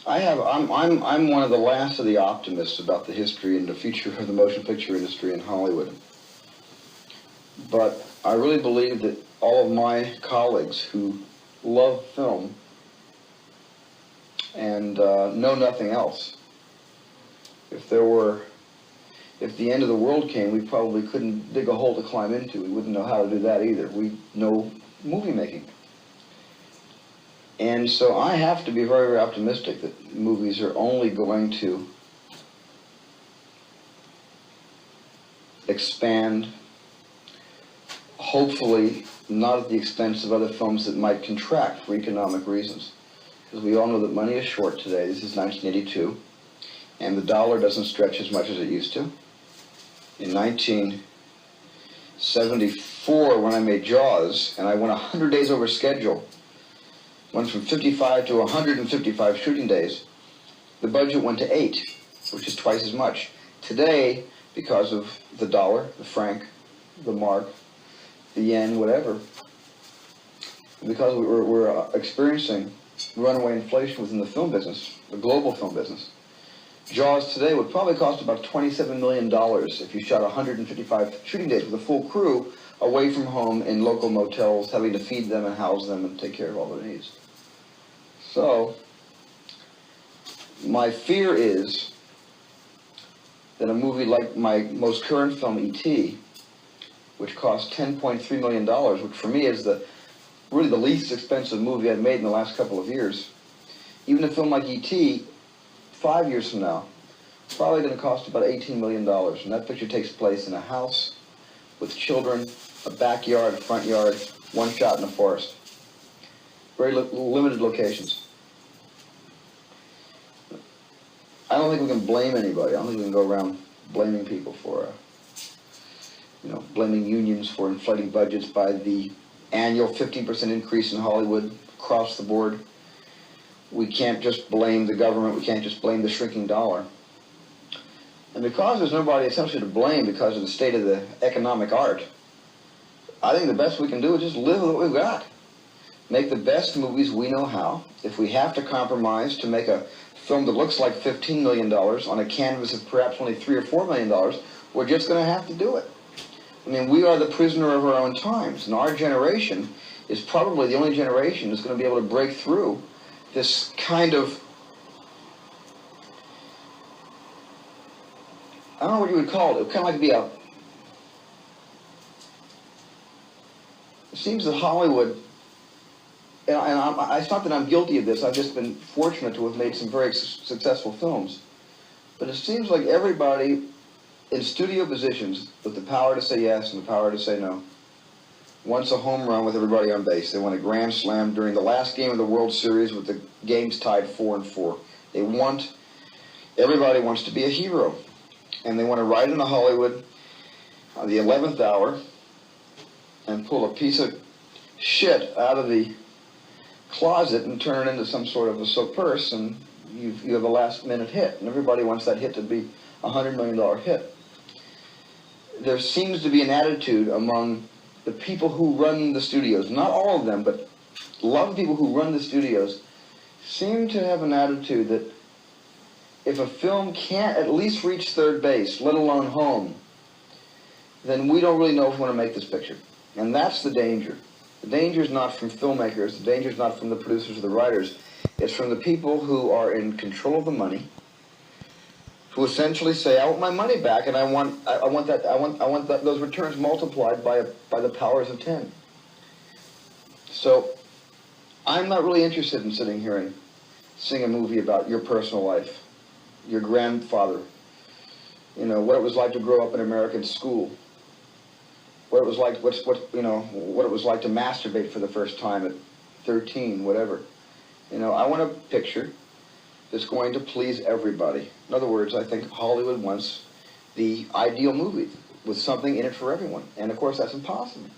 I'm one of the last of the optimists about the history and the future of the motion picture industry in Hollywood. But I really believe that all of my colleagues who love film and know nothing else, if the end of the world came, we probably couldn't dig a hole to climb into. We wouldn't know how to do that either. We know movie making. And so I have to be very, very optimistic that movies are only going to expand, hopefully not at the expense of other films that might contract for economic reasons. Because we all know that money is short today. This is 1982, and the dollar doesn't stretch as much as it used to. In 1974, when I made Jaws, and I went 100 days over schedule, went from 55 to 155 shooting days, the budget went to 8, which is twice as much. Today, because of the dollar, the franc, the mark, the yen, whatever, because we're experiencing runaway inflation within the film business, the global film business, Jaws today would probably cost about $27 million if you shot 155 shooting days with a full crew away from home in local motels, having to feed them and house them and take care of all their needs. So, my fear is that a movie like my most current film, E.T., which cost $10.3 million, which for me is really the least expensive movie I've made in the last couple of years, even a film like E.T., 5 years from now, probably going to cost about $18 million. And that picture takes place in a house with children, a backyard, a front yard, one shot in a forest. Very limited locations. I don't think we can blame anybody. I don't think we can go around blaming people for, blaming unions for inflating budgets by the annual 15% increase in Hollywood across the board. We can't just blame the government. We can't just blame the shrinking dollar. And because there's nobody essentially to blame because of the state of the economic art, I think the best we can do is just live with what we've got. Make the best movies we know how. If we have to compromise to make a film that looks like $15 million on a canvas of perhaps only $3 or $4 million, we're just going to have to do it. I mean, we are the prisoner of our own times, and our generation is probably the only generation that's going to be able to break through this kind of, I don't know what you would call it. It would kind of like be it seems that Hollywood, and it's not that I'm guilty of this, I've just been fortunate to have made some very successful films, but it seems like everybody in studio positions with the power to say yes and the power to say no wants a home run with everybody on base. They want a grand slam during the last game of the World Series with the games tied 4-4. Everybody wants to be a hero. And they want to ride into Hollywood on the 11th hour and pull a piece of shit out of the closet and turn it into some sort of a silk purse, and you have a last-minute hit. And everybody wants that hit to be a $100 million hit. There seems to be an attitude among the people who run the studios, not all of them, but a lot of people who run the studios seem to have an attitude that if a film can't at least reach third base, let alone home, then we don't really know if we want to make this picture. And that's the danger. The danger is not from filmmakers, the danger is not from the producers or the writers, it's from the people who are in control of the money, who essentially say, I want my money back, and I want those returns multiplied by the powers of 10. So I'm not really interested in sitting here and seeing a movie about your personal life, your grandfather, what it was like to grow up in American school, what it was like, what it was like to masturbate for the first time at 13, whatever. I want a picture that's going to please everybody. In other words, I think Hollywood wants the ideal movie with something in it for everyone. And of course, that's impossible.